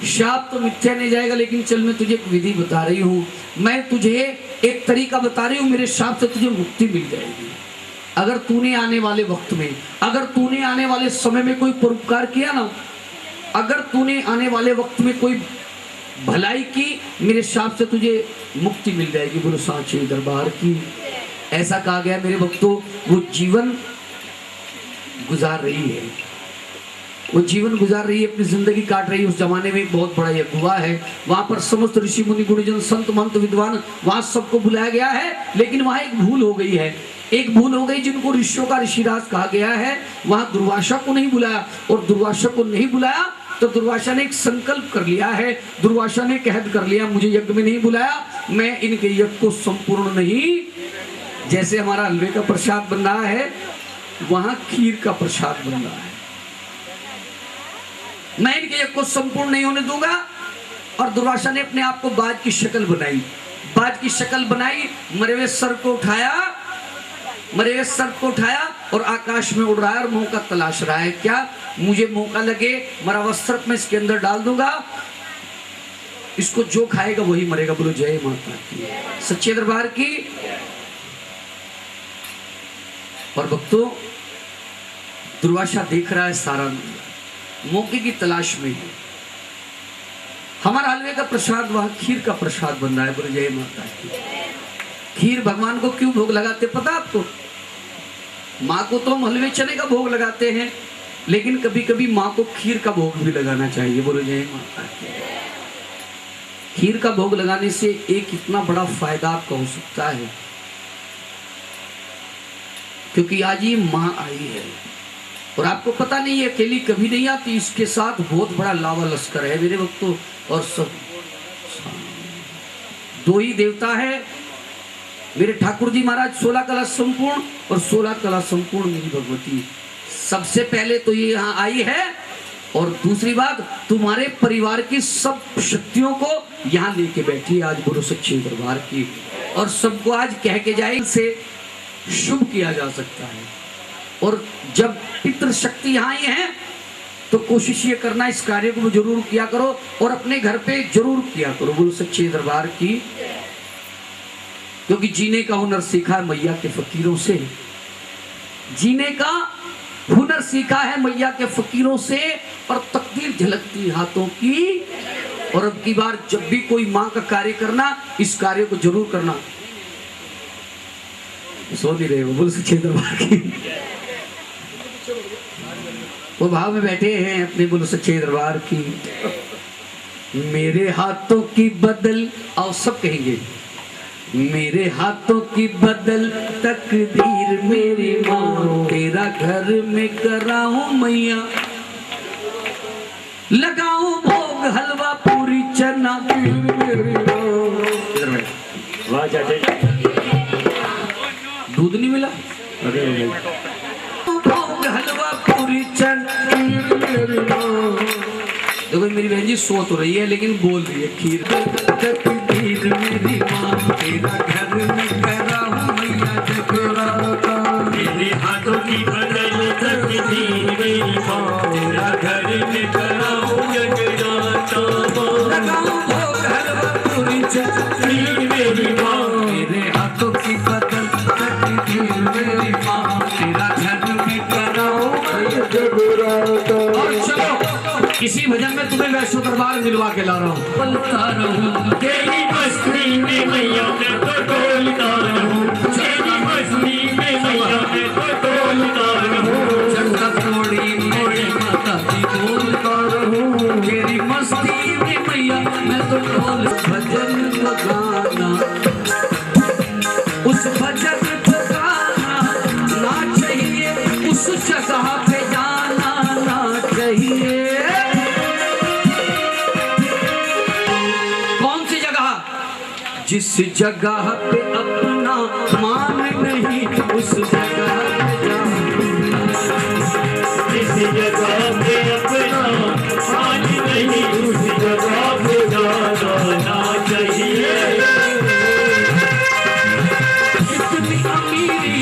शाप तो मिथ्या नहीं जाएगा, लेकिन चल मैं तुझे एक विधि बता रही हूँ, मैं तुझे एक तरीका बता रही हूँ, मेरे शाप से तुझे मुक्ति मिल जाएगी। अगर तूने आने वाले वक्त में, अगर तूने आने वाले समय में कोई परोपकार किया ना, अगर तूने आने वाले वक्त में कोई भलाई की, मेरे शाप से तुझे मुक्ति मिल जाएगी। बोलो सांचे दरबार की। ऐसा कहा गया मेरे भक्तों, वो जीवन गुजार रही है, वो जीवन गुजार रही है, अपनी जिंदगी काट रही है। उस जमाने में एक बहुत बड़ा यज्ञ हुआ है, वहां पर समस्त ऋषि मुनि गुणीजन संत महंत विद्वान, वहां सबको बुलाया गया है। लेकिन वहां एक भूल हो गई है, एक भूल हो गई, जिनको ऋषियों का ऋषिराज कहा गया है, वहां दुर्वासा को नहीं बुलाया। और दुर्वासा को नहीं बुलाया तो दुर्वासा ने एक संकल्प कर लिया है, दुर्वासा ने कहद कर लिया, मुझे यज्ञ में नहीं बुलाया, मैं इनके यज्ञ को संपूर्ण नहीं, जैसे हमारा हलवे का प्रसाद बन रहा है, वहां खीर का प्रसाद बन रहा है, मैं इनके यज्ञ को संपूर्ण नहीं होने दूंगा। और दुर्वासा ने अपने आप को बाज की शक्ल बनाई, बाज की शक्ल बनाई, मरे हुए सर को उठाया, मरे हुए सर को उठाया और आकाश में उड़ रहा है और मौका तलाश रहा है। क्या मुझे मौका लगे, मरा वस्त्र में इसके अंदर डाल दूंगा, इसको जो खाएगा वही मरेगा। बोलो जय माता की, सच्चे दरबार की। और भक्तों, दुर्वासा देख रहा है सारा मौके की तलाश में है। हमारा हलवे का प्रसाद, वहां खीर का प्रसाद बन रहा है। बोलो जय माता की। खीर भगवान को क्यों भोग लगाते पता आपको? माँ को तो हम हलवे चने का भोग लगाते हैं, लेकिन कभी कभी माँ को खीर का भोग भी लगाना चाहिए। बोलो जय माता की। खीर का भोग लगाने से एक इतना बड़ा फायदा आपको हो सकता है, क्योंकि आज ये माँ आई है और आपको पता नहीं है, अकेली कभी नहीं आती, इसके साथ बहुत बड़ा लावा लश्कर है मेरे भक्तों। और सब दो ही देवता है मेरे ठाकुर जी महाराज, 16 कला संपूर्ण और 16 कला संपूर्ण मेरी भगवती। सबसे पहले तो ये यहाँ आई है, और दूसरी बात, तुम्हारे परिवार की सब शक्तियों को यहाँ लेके बैठी है आज। बोलो सच्चे दरबार की। और सबको आज कह के जाए से शुभ किया जा सकता है। और जब पितृ शक्ति यहाँ आई है तो कोशिश ये करना, इस कार्य को जरूर किया करो और अपने घर पे जरूर किया करो। बोलो सच्चे दरबार की। क्योंकि जीने का हुनर सीखा है मैया के फकीरों से, जीने का हुनर सीखा है मैया के फकीरों से, और तकदीर झलकती हाथों की। और अब की बार जब भी कोई माँ का कार्य करना, इस कार्य को जरूर करना। सो नहीं रहे हो, बोलो सच्चे दरबार की। वो भाव में बैठे हैं अपने, बोलो सच्चे दरबार की। मेरे हाथों की बदल, आओ सब कहेंगे, मेरे हाथों की बदल तकदीर मेरी माँ, तेरा घर में कराऊं मैया, लगाऊं भोग हलवा पूरी चना। दूध नहीं मिला, भोग हलवा पूरी चना। देखो मेरी बहन जी सो तो रही है लेकिन बोल रही है, खीर तकदीर मेरी माँ, तेरा घर में कराऊं मैया जगराता, मेरे हाथों की बदल तकदीर मेरी माँ, तेरा घर में कराऊं जगराता, लगाऊं भोग हलवा पूरी चना मेरी माँ, मेरे हाथों की बदल तकदीर मेरी माँ, तेरा घर में कराऊं जगराता। और चलो इसी भजन में तुम्हें वैष्णो दरबार मिलवा के ला रहा हूँ। बोलता रहूं तेरी मस्ती में मैया मैं तो डोलता रहूं, तेरी मस्ती में मैया मैं तो डोलता रहूं, जगत थोड़ी मोड़ी माता की बोलता रहूं, तेरी मस्ती में मैया मैं तो डोल। भजन गाना, उस भजन को गाना ना चाहिए, उस जगह पे जाना ना चाहिए। जिस जगह पे अपना मान नहीं, उस जगह पे जाना, जिस जगह पे अपना मान नहीं, उस जगह पे जाना चाहिए। जितनी अमीरी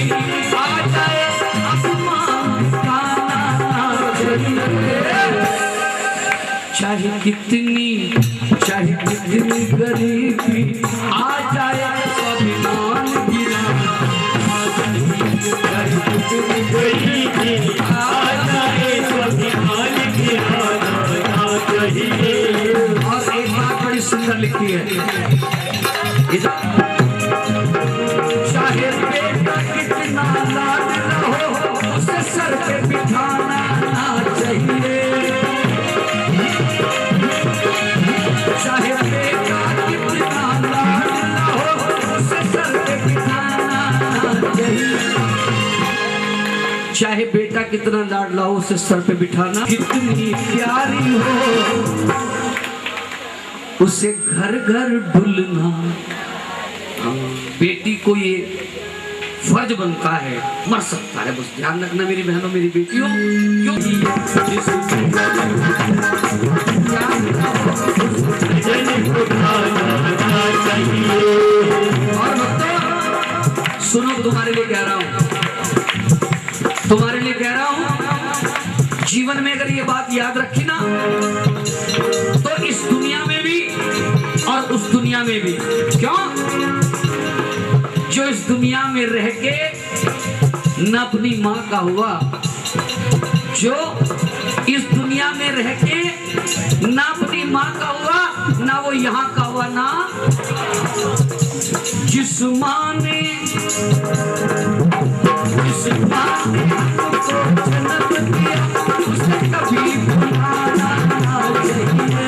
आ जाए आसमान का ना चाहिए, चाहे कितनी चाहे कितनी गरीबी आ जाए स्वाभिमान गिराना, चाहे कितनी गरीबी आ जाए स्वाभिमान गिराना चाहिए। और एक बात बड़ी सुंदर लिखी है, चाहे बेटा कितना लाडला हो उसे सर पे बिठाना ना चाहिए, चाहे बेटा कितना लाडला हो उसे सर पे बिठाना ना चाहिए, चाहे बेटा कितना लाडला हो उसे सर पे बिठाना, कितनी प्यारी हो उसे घर घर ढुलना। बेटी को ये फर्ज बनता है, मर सकता है, बस ध्यान रखना मेरी बहनों मेरी बेटियों, क्योंकि और सुनो, तुम्हारे लिए कह रहा हूं, तुम्हारे लिए कह रहा हूं, जीवन में अगर ये बात याद रखी ना तो इस दुनिया में भी और उस दुनिया में भी, क्यों? जो इस दुनिया में रह के न अपनी माँ का हुआ, जो इस दुनिया में रह के न अपनी माँ का हुआ, ना वो यहाँ का हुआ, ना जिस माँ ने हमको जन्म दिया उसे कभी भुलाना ना चाहिए,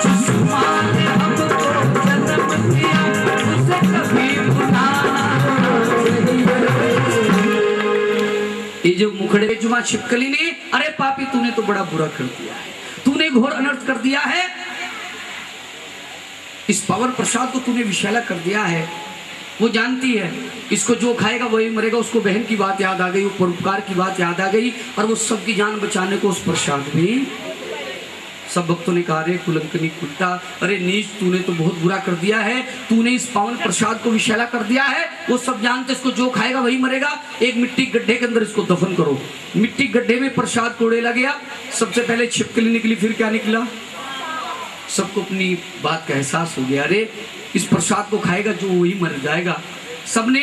जिस माँ ने हमको जन्म दिया उसे कभी भुलाना ना चाहिए। ये जो मुखड़े जुमा छिपकली ने, अरे पापी तूने तो बड़ा बुरा कर दिया है, तूने घोर अनर्थ कर दिया है, इस पावन प्रसाद को तूने विषैला कर दिया है। वो जानती है इसको जो खाएगा वही मरेगा, उसको बहन की बात याद आ गई, वो परोपकार की बात याद आ गई, और वो सबकी जान बचाने को उस प्रसाद में। सब भक्तों ने कहा, अरे कुलंकनी कुत्ता, अरे नीच, तूने तो बहुत बुरा कर दिया है, तूने इस पावन प्रसाद को विषैला कर दिया है। वो सब जानते इसको जो खाएगा वही मरेगा, एक मिट्टी गड्ढे के अंदर इसको दफन करो। मिट्टी गड्ढे में प्रसाद को उड़ेला गया, सबसे पहले छिपकली निकली, फिर क्या निकला? सबको अपनी बात का एहसास हो गया, अरे इस प्रसाद को खाएगा जो वही मर जाएगा। सबने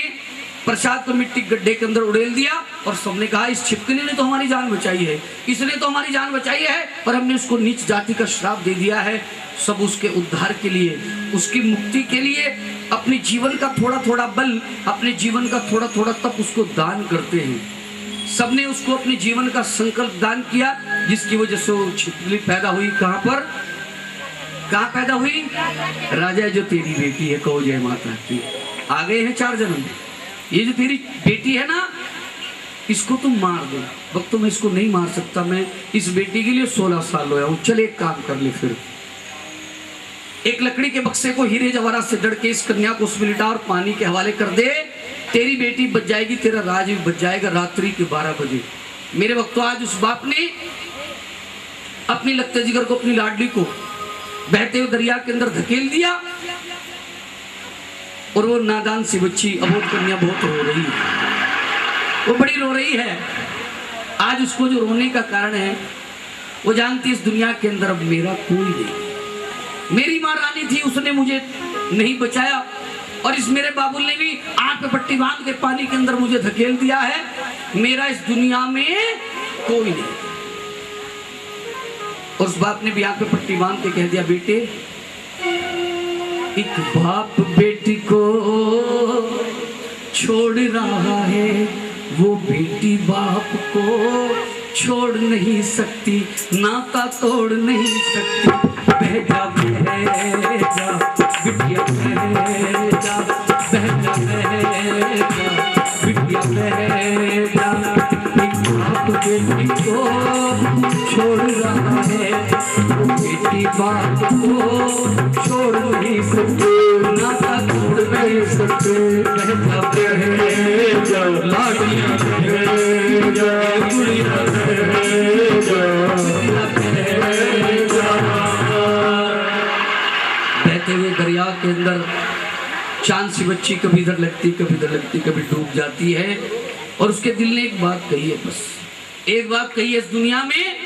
प्रसाद को मिट्टी गड्ढे के अंदर उड़ेल दिया और सबने कहा, इस छिपकली ने तो हमारी जान बचाई है, इसने तो हमारी जान बचाई है, और हमने उसको नीच जाति का श्राप दे दिया है। सब उसके उद्धार के लिए, उसकी मुक्ति के लिए अपने जीवन का थोड़ा थोड़ा बल, अपने जीवन का थोड़ा थोड़ा तप उसको दान करते हैं। सबने उसको अपने जीवन का संकल्प दान किया, जिसकी वजह से वो छिपकली पैदा हुई। कहाँ पर, कहाँ पैदा हुई? राजा जो तेरी बेटी है, कहो जय माता की। आ गए हैं 4 जन्म। ये जो तेरी बेटी है ना, इसको तुम मार दो। भक्तों, मैं इसको नहीं मार सकता, मैं इस बेटी के लिए 16 साल होया हूँ। चल एक काम कर ले, फिर एक लकड़ी के बक्से को हीरे जवाहरात से जड़ के इस कन्या को उसमें लिटा और पानी के हवाले कर दे, तेरी बेटी बच जाएगी, तेरा राज भी बच जाएगा। रात्रि के 12 बजे मेरे भक्तों, आज उस बाप ने अपनी लगते जिगर को, अपनी लाडली को बहते हुए दरिया के अंदर धकेल दिया, और वो नादान सी बच्ची अबोध कन्या बहुत रो रही है, वो बड़ी रो रही है। आज उसको जो रोने का कारण है, वो जानती इस दुनिया के अंदर अब मेरा कोई नहीं। मेरी माँ रानी थी, उसने मुझे नहीं बचाया, और इस मेरे बाबुल ने भी आंख पे पट्टी बांध के पानी के अंदर मुझे धकेल दिया है। मेरा इस दुनिया में कोई नहीं। और उस बाप ने भी आंख पे पट्टी बांध के कह दिया, बेटे, एक बाप बेटी को छोड़ रहा है, वो बेटी बाप को छोड़ नहीं सकती, नाता तोड़ नहीं सकती। बह जा बह जा बिटिया, बह जा बह जा बह जा बिटिया, बह जा। एक बाप बेटी को छोड़ रहा है, वो बेटी बाप को छोड़ नहीं सकती, नाता तोड़ नहीं सकते। बह जा बह जा लाडिया, बह जा गुड़िया, बह जा बह जा। बहते हुए दरिया के अंदर चांद सी बच्ची कभी इधर लगती, कभी इधर लगती, कभी डूब जाती है। और उसके दिल ने एक बात कही है, बस एक बात कही है, इस दुनिया में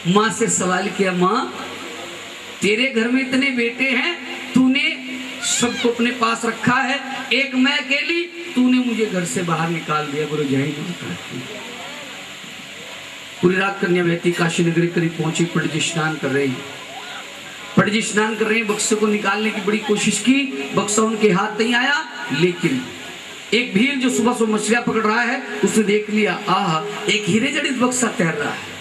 माँ से सवाल किया, माँ तेरे घर में इतने बेटे हैं, तूने सबको अपने पास रखा है, एक मैं अकेली, तूने मुझे घर से बाहर निकाल दिया। बोलो जय माता की। पूरी रात कन्या बहती काशी नगरी करीब पहुंची। पंडित जी स्नान कर रहे हैं, पंडित जी स्नान कर रहे हैं। बक्से को निकालने की बड़ी कोशिश की, बक्सा उनके हाथ नहीं आया। लेकिन एक भील जो सुबह सुबह मछलियां पकड़ रहा है, उसने देख लिया, आहा एक हीरे जड़ित बक्सा तैर रहा है।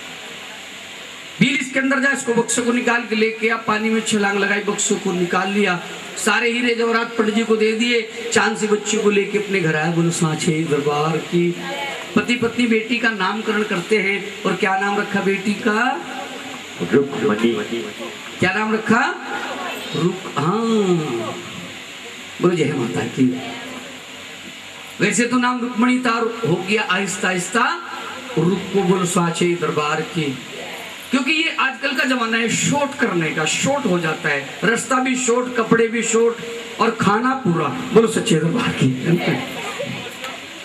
भील इसके अंदर जा, इसको बक्से को निकाल के लेके आ, पानी में छलांग लगाई, बक्सों को निकाल लिया, सारे हीरे जवाहरात पंडित जी को दे दिए। चांद से बच्ची को लेके अपने घर आया। बोलो सांचे दरबार की। पति पत्नी बेटी का नामकरण करते हैं। और क्या नाम रखा बेटी का? रुक्मणी। क्या नाम रखा? हाँ, बोलो जय माता की। वैसे तो नाम रुक्मणी था, हो गया आहिस्ता आहिस्ता रुक को। बोलो सांचे दरबार की। क्योंकि ये आजकल का जमाना है शॉर्ट करने का, शॉर्ट हो जाता है, रास्ता भी शॉर्ट, कपड़े भी शॉर्ट और खाना पूरा। बोलो सच्चे दरबार की।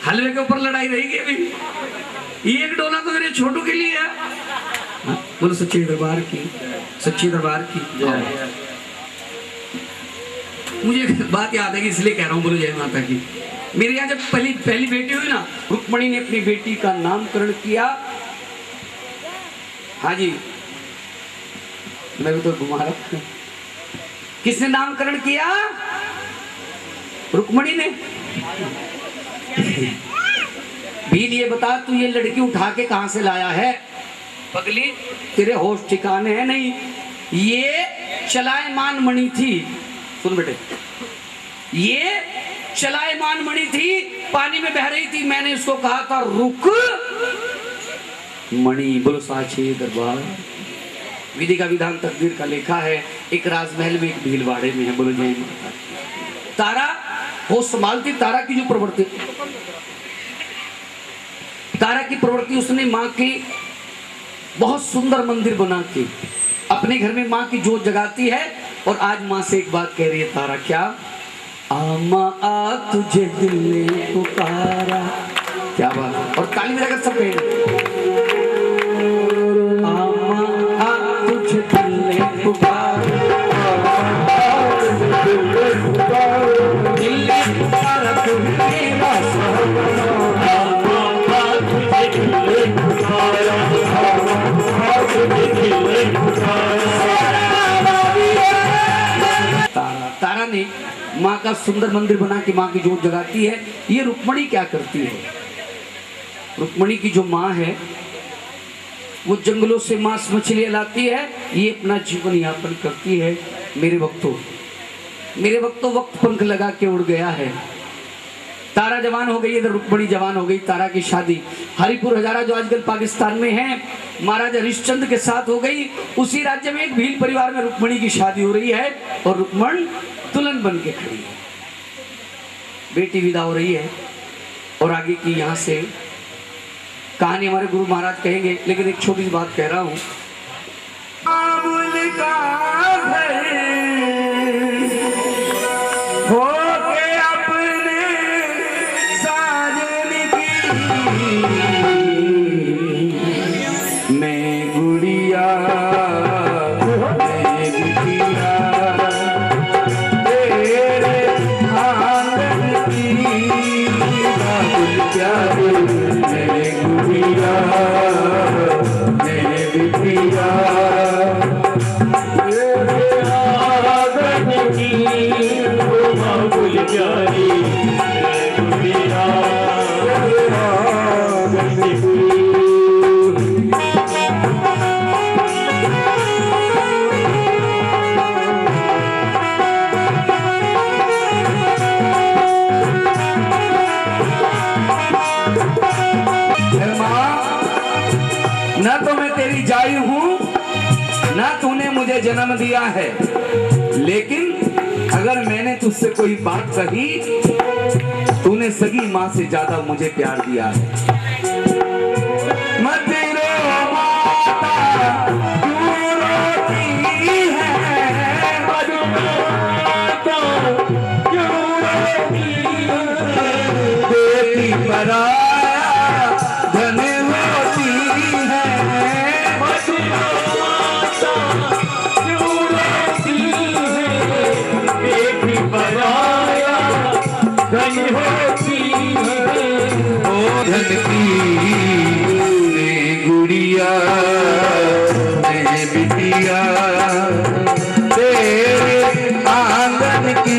हलवे के ऊपर लड़ाई रहेगी अभी। एक डोला तो मेरे छोटू के लिए है। बोलो सच्चे दरबार की, सच्ची दरबार की। मुझे बात याद है कि इसलिए कह रहा हूँ, बोलो जय माता की। मेरे यहाँ जब पहली बेटी हुई ना, रुक्मणी ने अपनी बेटी का नामकरण किया। हाँ जी, मैं भी तो घुमा रहा हूं। किसने नामकरण किया? रुक्मणी ने। भील ये बता, तू ये लड़की उठा के कहां से लाया है? पगली तेरे होश ठिकाने हैं नहीं। ये चलायमान मणि थी। सुन बेटे, ये चलायमान मणि थी, पानी में बह रही थी। मैंने इसको कहा था रुक मणि। बोलो साचे दरबार। विधि का विधान तकदीर का लेखा है। एक राजमहल में, एक भीलवाड़े में है। बोलो जय माता। तारा होश संभालती। तारा की जो प्रवृत्ति, तारा की प्रवृत्ति, उसने माँ की बहुत सुंदर मंदिर बना के अपने घर में माँ की जोत जगाती है। और आज माँ से एक बात कह रही है तारा, क्या? आमा आ तुझे दिल ने पुकारा। क्या बात है। और ताली बजाकर सब कहें, तारा ने माँ का सुंदर मंदिर बना के माँ की जोत जगाती है। ये रुक्मणी क्या करती है? रुक्मणी की जो माँ है वो जंगलों से मांस मछलियां लाती है, ये अपना जीवन यापन करती है। मेरे वक्तों वक्त पंख लगा के उड़ गया है। तारा जवान हो गई, इधर रुक्मणी जवान हो गई। तारा की शादी हरिपुर हजारा जो आजकल पाकिस्तान में है, महाराजा हरिश्चंद्र के साथ हो गई। उसी राज्य में एक भील परिवार में रुक्मणी की शादी हो रही है और रुक्मण दुल्हन बन के खड़ी है। बेटी विदा हो रही है और आगे की यहाँ से कहानी हमारे गुरु महाराज कहेंगे, लेकिन एक छोटी सी बात कह रहा हूँ। ना तो मैं तेरी जाई हूं, ना तूने मुझे जन्म दिया है, लेकिन अगर मैंने तुझसे कोई बात कही, तूने सगी माँ से ज्यादा मुझे प्यार दिया है। मत रो माता, क्यों रोती है, मत रो माता, क्यों रोती है, बेटी पराया धन होती है, मत रो बिटिया मैं बिटिया तेरे आंगन की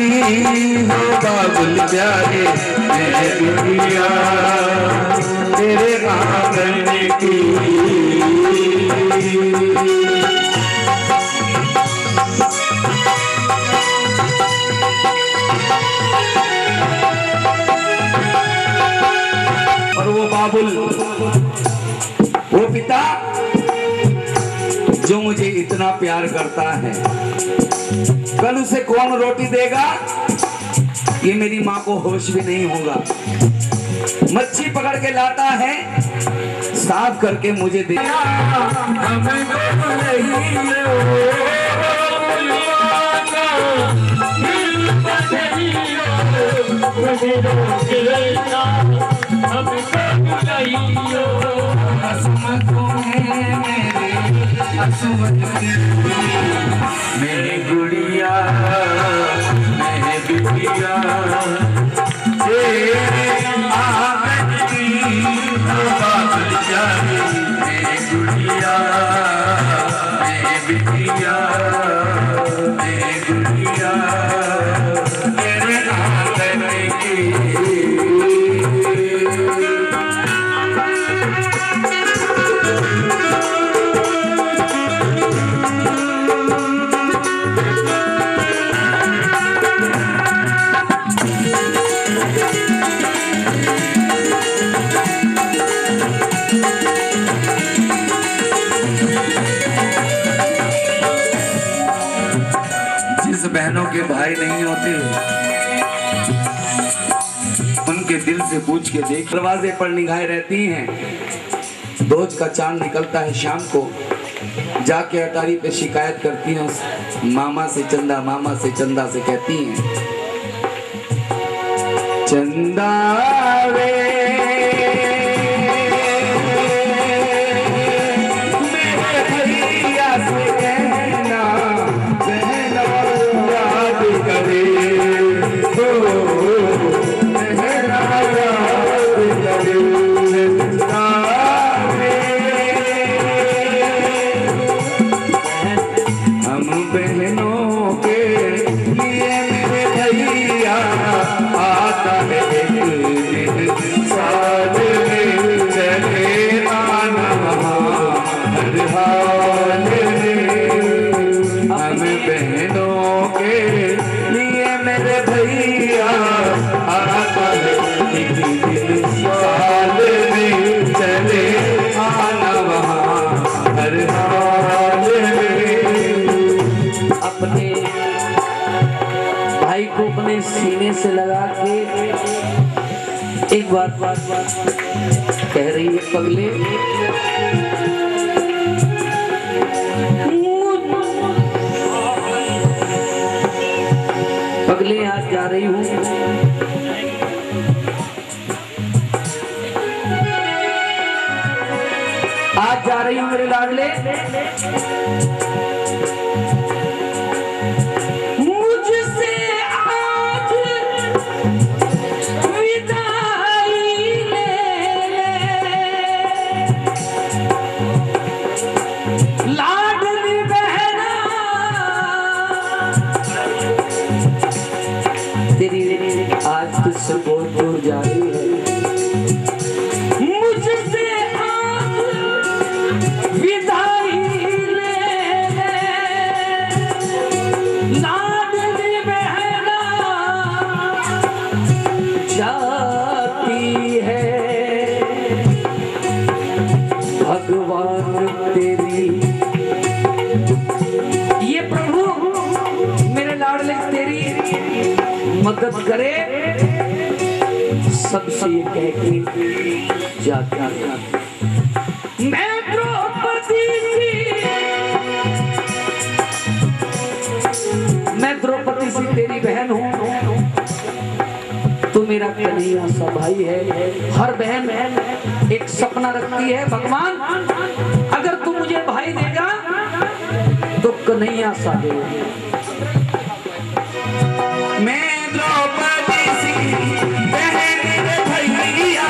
हो बाबुल प्यारे मैं बिटिया तेरे आंगन की। और वो बाबुल, वो पिता जो मुझे इतना प्यार करता है, कल उसे कौन रोटी देगा ये मेरी माँ को होश भी नहीं होगा। मच्छी पकड़ के लाता है, साफ करके मुझे दे। मेरी गुड़िया मैं बिटिया तेरे आंगन की बाबुल प्यारे मेरी गुड़िया मैं बिटिया मैं गुड़िया तेरे आंगन की। जिस बहनों के भाई नहीं होते उनके दिल से पूछ के देख। दरवाजे पर निगाहें रहती हैं, दोज का चांद निकलता है शाम को, जाके अटारी पे शिकायत करती हैं उस मामा से चंदा से कहती हैं चंदा वे मेरे भैया से कहना बहना याद करे हो बहना याद करे चंदा वे। हम बहनों के लिए मेरे भैया आता है एक दिन साल में चले आना हर हाल में। हम बहनों के लिए मेरे भैया आता है एक दिन साल में चले आना वहाँ हर हाल में। अपने भाई को अपने सीने से लगा के एक बात कह रही है पगले, पगले आज जा रही हूँ मेरे लाडले, मुझसे आज विदाई ले लाडली बहना तेरी आज तुझसे बहुत दूर जा रही है। मुझसे विदाई ले लाडली बहना जाती है भगवान तेरी। ये प्रभु मेरे लाडले तेरी मदद करे, सबसे ये कह के जाता मैं द्रौपदी सी तेरी बहन हूँ, तू मेरा कन्हैया सा भाई है। हर बहन एक सपना रखती है, भगवान अगर तू मुझे भाई देगा तो कन्हैया सा दे। मैं द्रौपदी सी बहन भैया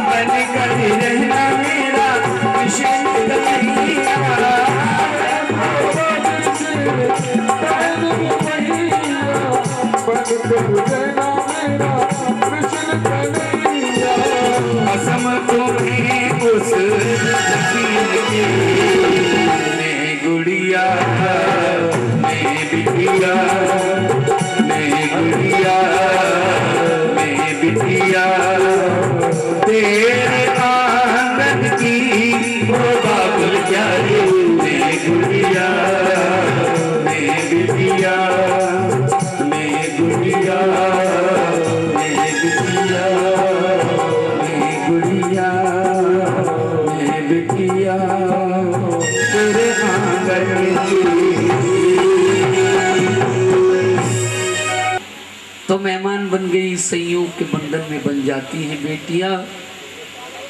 बन कर रहना मेरा विषय क्या रे मेरी गुड़िया, मेरी बिटिया, मेरी गुड़िया, मेरी बिटिया, मेरी गुड़िया, मेरी बिटिया, तेरे आंगन तो मेहमान बन गई, संयोग के बंधन में बन जाती हैं बेटियां,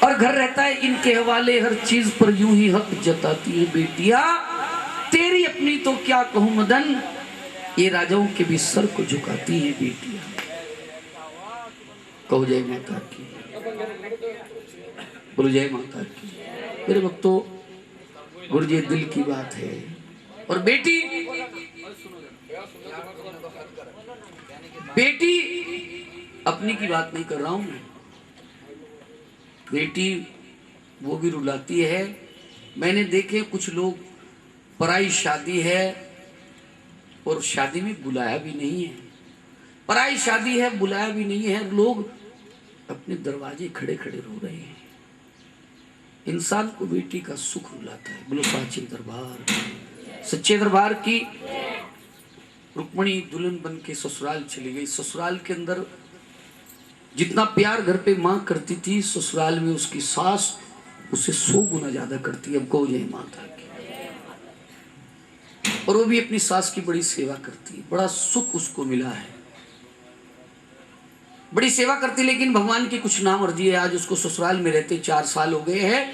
और घर रहता है इनके हवाले, हर चीज पर यूं ही हक जताती है बेटियां। तेरी अपनी तो क्या कहूं मदन, ये राजाओं के भी सर को झुकाती है बेटियां। कहो जय माता की, बोलो जय माता की। मेरे भक्तों, गुरु जी दिल की बात है। और बेटी अपनी की बात नहीं कर रहा हूं मैं, बेटी वो भी रुलाती है। मैंने देखे कुछ लोग, पराई शादी है और शादी में बुलाया भी नहीं है, पराई शादी है बुलाया भी नहीं है, लोग अपने दरवाजे खड़े खड़े रो रहे हैं। इंसान को बेटी का सुख रुलाता है। बोलो साचे दरबार, सच्चे दरबार की। रुक्मणी दुल्हन बन के ससुराल चली गई। ससुराल के अंदर जितना प्यार घर पे माँ करती थी, ससुराल में उसकी सास उसे 100 गुना ज्यादा करती है। अब कहो जय माता की। और वो भी अपनी सास की बड़ी सेवा करती है, बड़ा सुख उसको मिला है, बड़ी सेवा करती। लेकिन भगवान की कुछ नामर्जी है, आज उसको ससुराल में रहते 4 साल हो गए हैं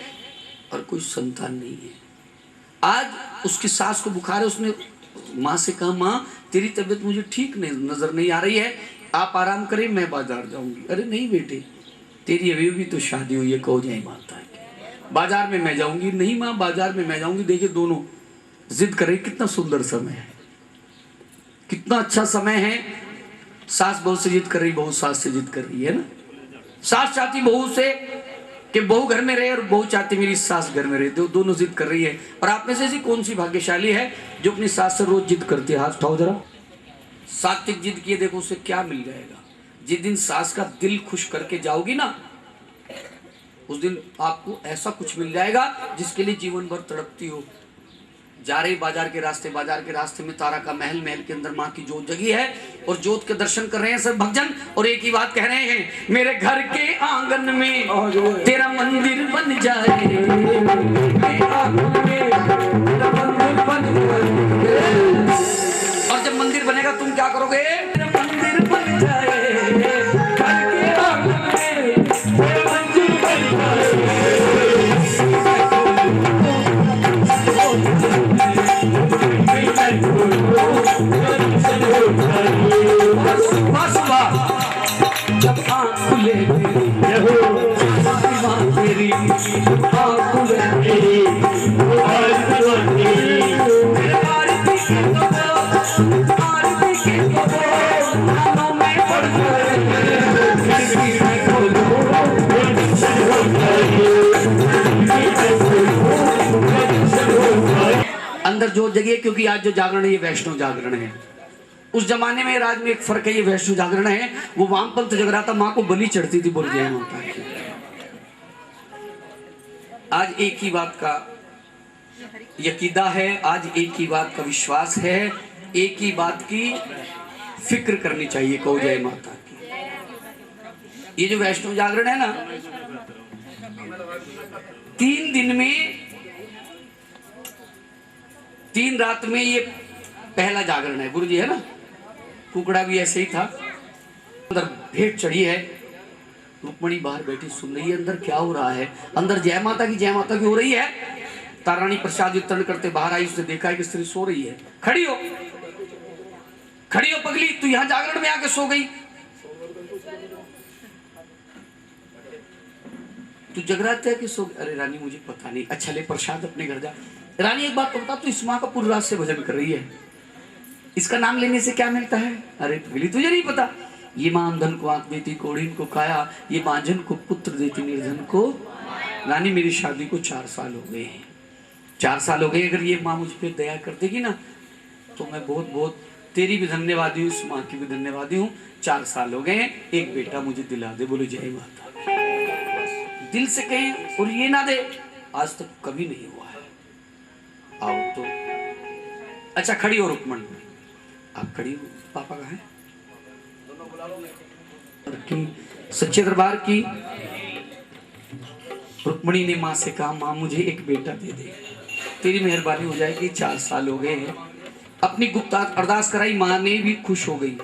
और कोई संतान नहीं है। आज उसकी सास को बुखार है, उसने माँ से कहा, माँ तेरी तबीयत मुझे ठीक नहीं नजर नहीं आ रही है, आप आराम करें, मैं बाजार जाऊंगी। अरे नहीं बेटे, तेरी अभी भी तो शादी हुई है। कहो जय माता की। बाजार में मैं जाऊंगी। नहीं माँ, बाजार में मैं जाऊंगी। देखिए दोनों जिद करे। कितना सुंदर समय है, कितना अच्छा समय है। सास बहू से जिद कर रही, बहू सास से जिद कर रही है ना। सास चाहती बहू से कि बहू घर में रहे, और बहू चाहती मेरी सास घर में रहे। तो दोनों जिद कर रही है। और आप में से ऐसी कौन सी भाग्यशाली है जो अपनी सास से रोज जिद करती है? हाथ उठाओ जरा। सात्विक जिद किए, देखो उसे क्या मिल जाएगा। जिस दिन सास का दिल खुश करके जाओगी ना, उस दिन आपको ऐसा कुछ मिल जाएगा जिसके लिए जीवन भर तड़पती हो। जा रही बाजार के रास्ते में तारा का महल, महल के अंदर माँ की जोत जगी है, और जोत के दर्शन कर रहे हैं सब भक्तजन, और एक ही बात कह रहे हैं, मेरे घर के आंगन में तेरा मंदिर बन जाए, और जब मंदिर बनेगा तुम क्या करोगे? मेरा मंदिर बन जाए, घर के आंगन में तेरा मंदिर बन जाए। जब आँख खुले तेरी आँख खुले अंदर जो जगह, क्योंकि आज जो जागरण है ये वैष्णव जागरण है। उस जमाने में राज में एक फर्क है, ये वैष्णव जागरण है। वो वामपंथ जग रहा था, माँ को बलि चढ़ती थी। बोल जय माता की। आज एक ही बात का यकीदा है, आज एक ही बात का विश्वास है, एक ही बात की फिक्र करनी चाहिए। कहो जय माता की। ये जो वैष्णव जागरण है ना, 3 दिन में 3 रात में ये पहला जागरण है। गुरु जी है ना, कुकड़ा भी ऐसे ही था। अंदर भेंट चढ़ी है, रुक्मणी बाहर बैठी सुन रही है अंदर क्या हो रहा है। अंदर जय माता की हो रही है। तारानी प्रसाद वितरण करते बाहर आई, उसने देखा है कि स्त्री सो रही है। खड़ी हो पगली, तू यहाँ जागरण में आके सो गई, तू जगराते है कि सो? अरे रानी मुझे पता नहीं। अच्छा ले प्रसाद अपने घर जा। रानी एक बात तो बता, तू इस माँ का पूरी रात से भजन कर रही है, इसका नाम लेने से क्या मिलता है? अरे पगली तुझे नहीं पता, ये माँ अंधन को आंख देती, कोढ़ीन को काया, ये बांझन को पुत्र देती, निर्धन को। रानी मेरी शादी को 4 साल हो गए हैं, 4 साल हो गए। अगर ये माँ मुझ पर दया कर देगी ना तो मैं बहुत बहुत तेरी भी धन्यवादी हूँ, इस माँ की भी धन्यवादी हूँ। 4 साल हो गए हैं, एक बेटा मुझे दिला दे। बोलो जय माता। दिल से कहें और ये ना दे, आज तक कभी नहीं हुआ है। आओ तो। अच्छा खड़ी हो रुक्मणी, आप खड़ी हो, पापा कहाँ हैं? की सच्चे दरबार की रुक्मणी ने माँ से कहा, माँ मुझे एक बेटा दे दे, तेरी मेहरबानी हो जाएगी। 4 साल हो गए हैं। अपनी गुप्त अरदास कराई, माँ ने भी खुश हो गई।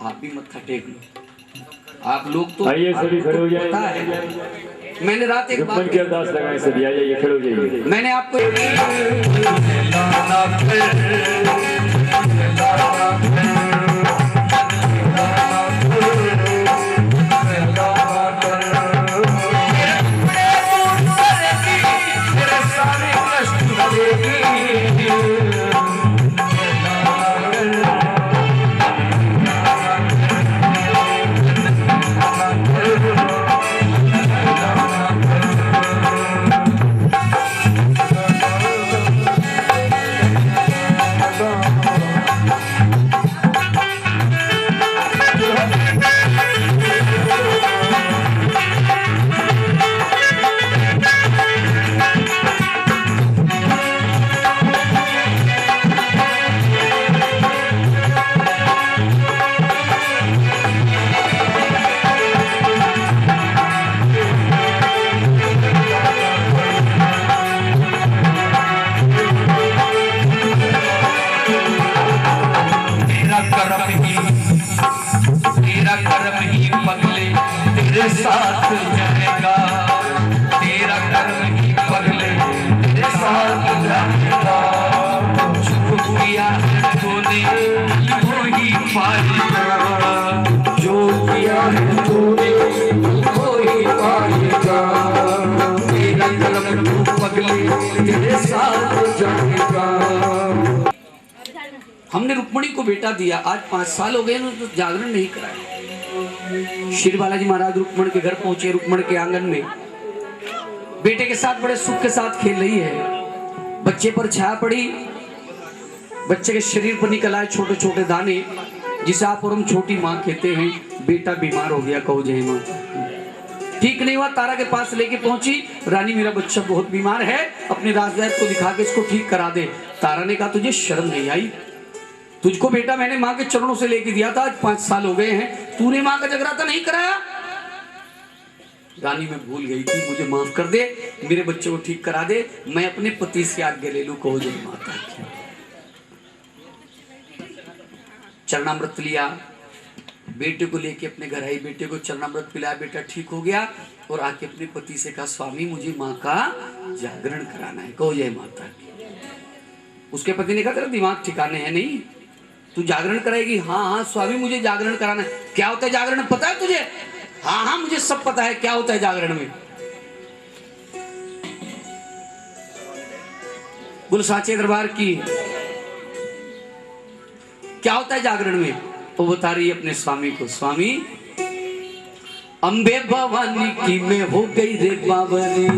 आप भी मत्था टेक लो, आप लोग तो आइए सभी खड़े हो पता जाइए। है। मैंने रात एक बात की अरदास लगाए सभी, आ जाइए खड़े हो जाइए। मैंने आपको तेरा कर्म ही पगले तेरे साथ जाएगा, तेरा कर्म ही पगले तेरे साथ जाएगा। जो किया तूने वो ही पाएगा, जो किया तूने वो ही पाएगा। तेरा कर्म ही पगले तेरे साथ जाएगा। हमने रुक्मणी को बेटा दिया, आज 5 साल हो गए ना, तो जागरण नहीं कराया। श्री बालाजी महाराज रुक्मण के घर पहुंचे। रुक्मण के आंगन में बेटे के साथ बड़े सुख के साथ खेल रही है। बच्चे पर छाया पड़ी, बच्चे के शरीर पर निकल आए छोटे छोटे दाने, जिसे आप और हम छोटी माँ कहते हैं। बेटा बीमार हो गया, कहो जय माँ। ठीक नहीं हुआ, तारा के पास लेके पहुंची, रानी मेरा बच्चा बहुत बीमार है, अपने राजवैद्य को दिखा के इसको ठीक करा दे। तारा ने कहा तुझे शर्म नहीं आई? तुझको बेटा मैंने माँ के चरणों से लेके दिया था, आज 5 साल हो गए हैं, तूने माँ का जगराता नहीं कराया। रानी मैं भूल गई थी, मुझे माफ कर दे, मेरे बच्चे को ठीक करा दे, मैं अपने पति से आज्ञा ले लूं। कहो जय माता की। चरणामृत लिया, बेटे को लेके अपने घर आई, बेटे को चरणामृत पिलाया, बेटा ठीक हो गया और आके अपने पति से कहा स्वामी मुझे माँ का जागरण कराना है। कहो जय माता की। उसके पति ने कहा तेरा दिमाग ठिकाने है नहीं, तू जागरण कराएगी? हाँ हाँ स्वामी मुझे जागरण कराना है। क्या होता है जागरण पता है तुझे? हाँ हाँ मुझे सब पता है, क्या होता है जागरण में? बोलो साचे दरबार की। क्या होता है जागरण में? वो बता रही है अपने स्वामी को, स्वामी अम्बे भवानी की मैं हो गई रे बावरिया,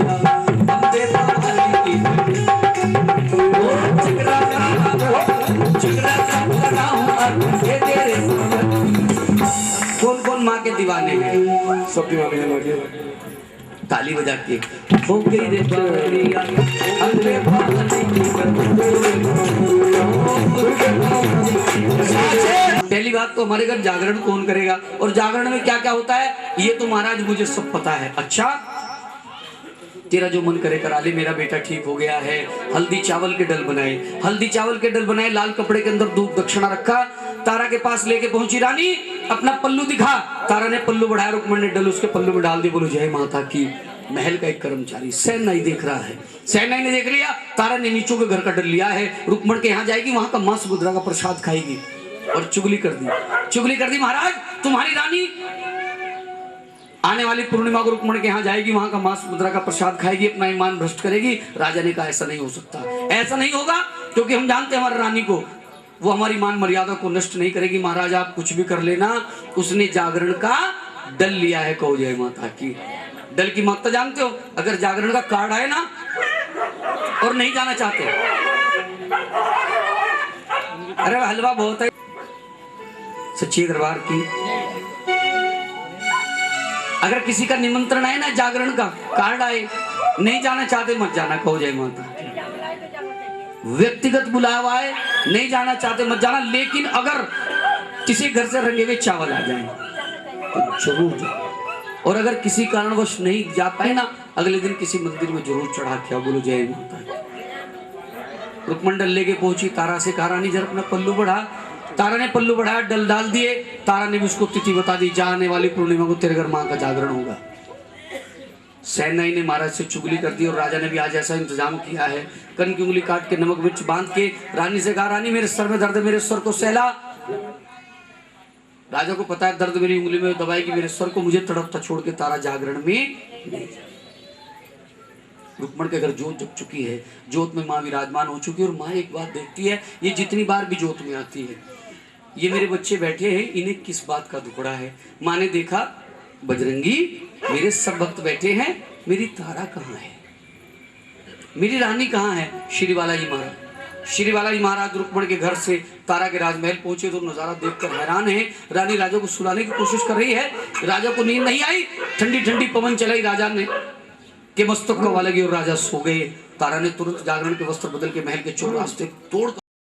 अम्बे भवानी की कौन कौन माँ के दीवाने हैं? सब दीवाने हैं। ताली बजा के हो गई रे बावरिया, अम्बे भवानी की। पहली बात तो हमारे घर जागरण कौन करेगा और जागरण में क्या क्या होता है ये तो महाराज मुझे सब पता है। अच्छा तेरा जो मन करे करा ले, मेरा बेटा ठीक हो गया है। हल्दी चावल के डल बनाए, हल्दी चावल के डल बनाए, लाल कपड़े के अंदर दूध दक्षिणा रखा, तारा के पास लेके पहुंची। रानी अपना पल्लू दिखा। तारा ने पल्लू बढ़ाया, रुक्मण ने डल उसके पल्लू में डाल दी। बोलो जय माता की। महल का एक कर्मचारी सेनाई देख रहा है, सेनाई ने देख लिया, तारा ने नीचों के घर का डल लिया है, रुक्मण के यहाँ जाएगी, वहां का मां सुभद्रा का प्रसाद खाएगी और चुगली कर दी, चुगली कर दी। महाराज तुम्हारी रानी आने वाली पूर्णिमा को रुक्मण के यहाँ जाएगी, वहां का मां सुभद्रा का प्रसाद खाएगी, अपना ईमान भ्रष्ट करेगी। राजा ने कहा ऐसा नहीं हो सकता, ऐसा नहीं होगा, क्योंकि हम जानते हैं हमारी रानी को, वो हमारी मान मर्यादा को नष्ट नहीं करेगी। महाराज आप कुछ भी कर लेना। उसने जागरण का डल लिया है। कहो जय माता की। डल की महत्ता जानते हो? अगर जागरण का कार्ड आए ना और नहीं जाना चाहते, अरे हलवा बहुत है। सच्ची दरबार की अगर किसी का निमंत्रण आए ना, जागरण का कार्ड आए, नहीं जाना चाहते मत जाना। कहो जय माता। व्यक्तिगत बुलावा है, नहीं जाना चाहते मत जाना, लेकिन अगर किसी घर से रंगे हुए चावल आ जाए तो जरूर जाओ। और अगर किसी कारणवश नहीं जा पाए ना, अगले दिन किसी मंदिर में जरूर चढ़ा के आओ, बोलो जय माता दी। रुक्मंडल लेके पहुंची, तारा से कहा रानी जरा अपना पल्लू बढ़ा। तारा ने पल्लू बढ़ाया, डल डाल दिए। तारा ने भी उसको तिथि बता दी, जाने वाली पूर्णिमा को तेरे घर मां का जागरण होगा। सेनाई ने महाराज से चुगली कर दी और राजा ने भी आज ऐसा इंतजाम किया है, कन की उंगली काट के नमक मिर्च बांध के रानी से कहा रानी मेरे सर में दर्द है, मेरे सर को सहला। राजा को पता है दर्द मेरी उंगली में दबाएगी मेरे सर को, मुझे तड़पता छोड़ के तारा जागरण में नहीं। रुक्मण के घर जोत जग चुकी है, जोत में माँ विराजमान हो चुकी है और माँ एक बात देखती है, ये जितनी बार भी जोत में आती है, ये मेरे बच्चे बैठे हैं, इन्हें किस बात का दुखड़ा है। माँ ने देखा बजरंगी मेरे सब भक्त बैठे हैं, मेरी तारा कहाँ है, मेरी रानी कहाँ है। श्री बालाजी महाराज रुक्मण के घर से तारा के राजमहल पहुंचे तो नजारा देखकर हैरान है। रानी राजा को सुलाने की कोशिश कर रही है, राजा को नींद नहीं आई, ठंडी ठंडी पवन चलाई राजा ने के मस्तक को हवा लगी और राजा सो गए। तारा ने तुरंत जागरण के वस्त्र बदल के महल के चौरास्ते तोड़